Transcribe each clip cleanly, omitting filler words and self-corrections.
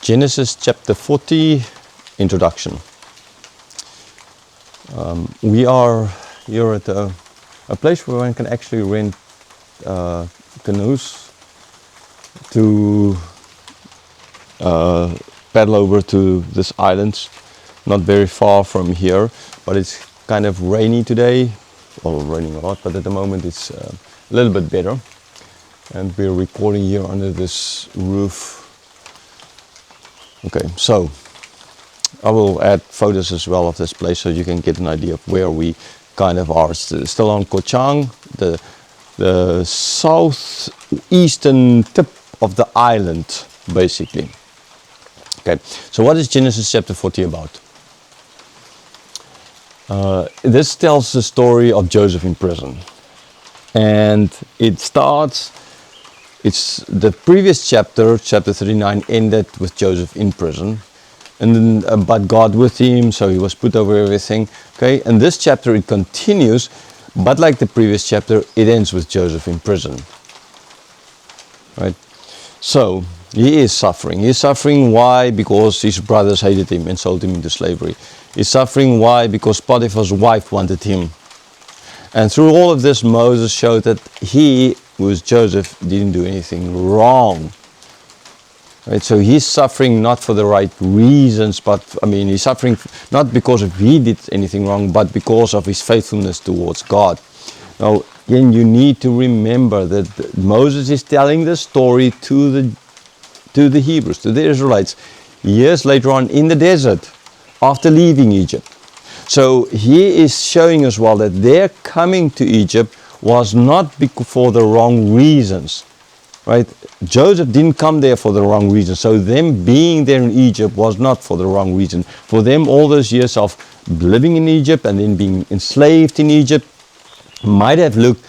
Genesis chapter 40, introduction. We are here at a place where one can actually rent canoes to paddle over to this island, not very far from here, but it's kind of rainy today, well, raining a lot, but at the moment it's a little bit better. And we're recording here under this roof. Okay, so I will add photos as well of this place so you can get an idea of where we kind of are. Still on Koh Chang, the southeastern tip of the island, basically. Okay, so what is Genesis chapter 40 about? This tells the story of Joseph in prison. And it starts, it's the previous chapter 39, ended with Joseph in prison. And then, but God with him, so he was put over everything. Okay, and this chapter it continues, but like the previous chapter, it ends with Joseph in prison. Right? So he is suffering. He's suffering why? Because his brothers hated him and sold him into slavery. He's suffering why? Because Potiphar's wife wanted him. And through all of this, Moses showed that he, who was Joseph, didn't do anything wrong. Right? So he's suffering not for the right reasons, but he's suffering not because of he did anything wrong, but because of his faithfulness towards God. Now, again, you need to remember that Moses is telling the story to the Hebrews, to the Israelites, years later on in the desert, after leaving Egypt. So he is showing us well that their coming to Egypt was not for the wrong reasons. Right? Joseph didn't come there for the wrong reason. So them being there in Egypt was not for the wrong reason. For them, all those years of living in Egypt and then being enslaved in Egypt might have looked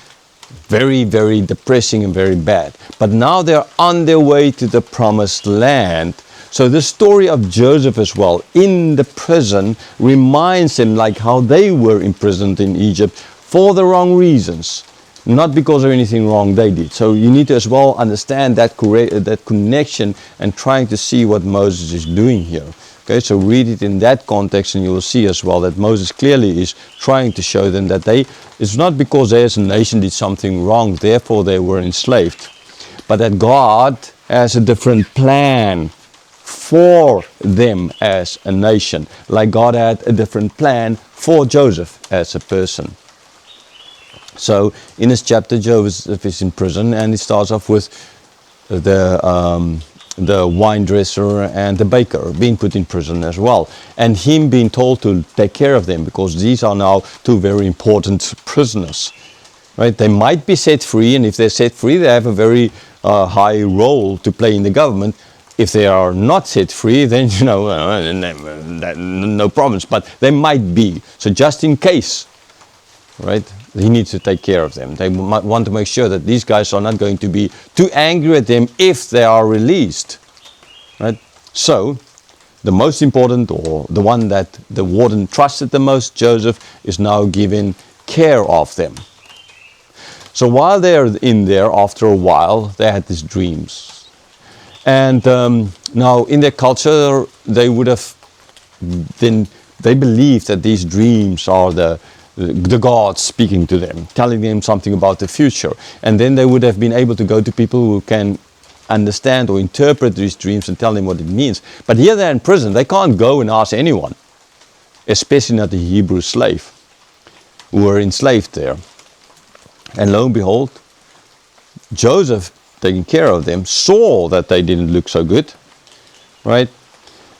very, very depressing and very bad. But now they're on their way to the promised land. So the story of Joseph as well in the prison reminds them like how they were imprisoned in Egypt for the wrong reasons. Not because of anything wrong they did. So you need to as well understand that connection and trying to see what Moses is doing here. Okay, so read it in that context and you will see as well that Moses clearly is trying to show them that it's not because they as a nation did something wrong, therefore they were enslaved. But that God has a different plan for them as a nation. Like God had a different plan for Joseph as a person. So in this chapter, Joseph is in prison, and it starts off with the wine dresser and the baker being put in prison as well, and him being told to take care of them because these are now two very important prisoners. Right? They might be set free, and if they're set free, they have a very high role to play in the government. If they are not set free, then no problems. But they might be. So just in case, right? He needs to take care of them. They might want to make sure that these guys are not going to be too angry at them if they are released. Right? So, the most important, or the one that the warden trusted the most, Joseph, is now given care of them. So while they're in there, after a while, they had these dreams. And now in their culture, they would have they believed that these dreams are the gods speaking to them, telling them something about the future. And then they would have been able to go to people who can understand or interpret these dreams and tell them what it means. But here they're in prison. They can't go and ask anyone, especially not the Hebrew slave who were enslaved there. And lo and behold, Joseph, taking care of them, saw that they didn't look so good, right?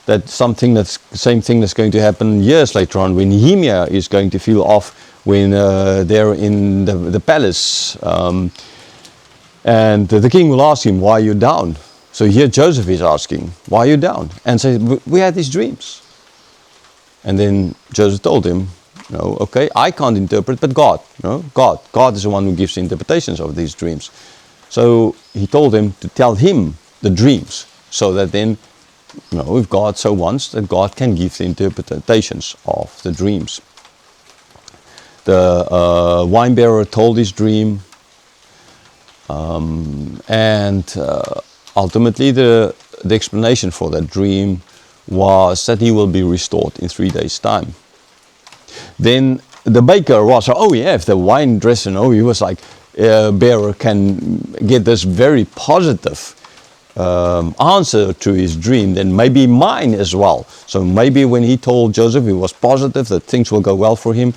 That's same thing that's going to happen years later on when Nehemiah is going to feel off when they're in the palace. And the king will ask him, why are you down? So here Joseph is asking, why are you down? And says, we had these dreams. And then Joseph told him, no, okay, I can't interpret, but God. No, God is the one who gives the interpretations of these dreams. So he told him to tell him the dreams, so that then, if God so wants, that God can give the interpretations of the dreams. The wine bearer told his dream, and ultimately the the explanation for that dream was that he will be restored in 3 days' time. Then the baker was, oh yeah, if the wine dresser, he was like, bearer can get this very positive answer to his dream, then maybe mine as well. So maybe when he told Joseph, he was positive that things will go well for him.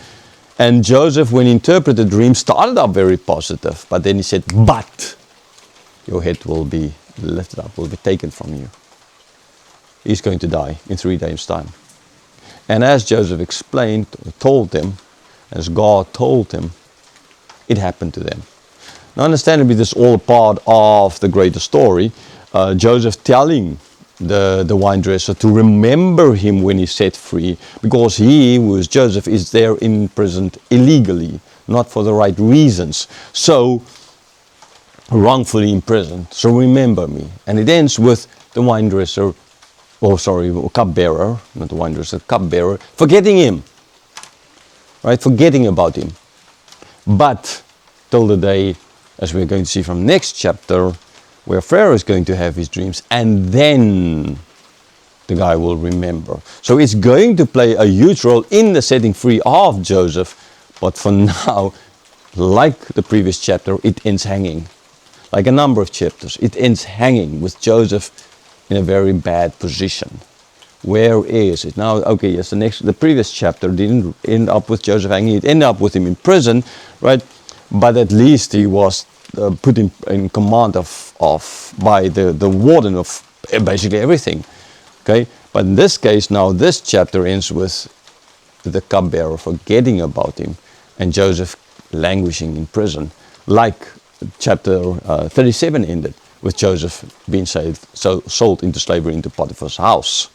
And Joseph, when he interpreted the dream, started up very positive. But then he said, but your head will be lifted up, will be taken from you. He's going to die in 3 days' time. And as Joseph explained, or told them, as God told him, it happened to them. Now understandably, this is all a part of the greater story. Joseph telling the wine dresser to remember him when he's set free, because he, who is Joseph, is there imprisoned illegally, not for the right reasons. So, wrongfully imprisoned. So remember me. And it ends with the wine dresser, cupbearer, not the wine dresser, cupbearer, forgetting him. Right? Forgetting about him. But, till the day, as we're going to see from next chapter, where Pharaoh is going to have his dreams, and then the guy will remember. So it's going to play a huge role in the setting free of Joseph, but for now, like the previous chapter, it ends hanging. Like a number of chapters, it ends hanging with Joseph in a very bad position. Where is it? Now, okay, yes, the previous chapter didn't end up with Joseph hanging, it ended up with him in prison, right? But at least he was put in command by the warden of basically everything. Okay, but in this case now, this chapter ends with the cupbearer forgetting about him and Joseph languishing in prison, like chapter 37 ended with Joseph being sold into slavery into Potiphar's house.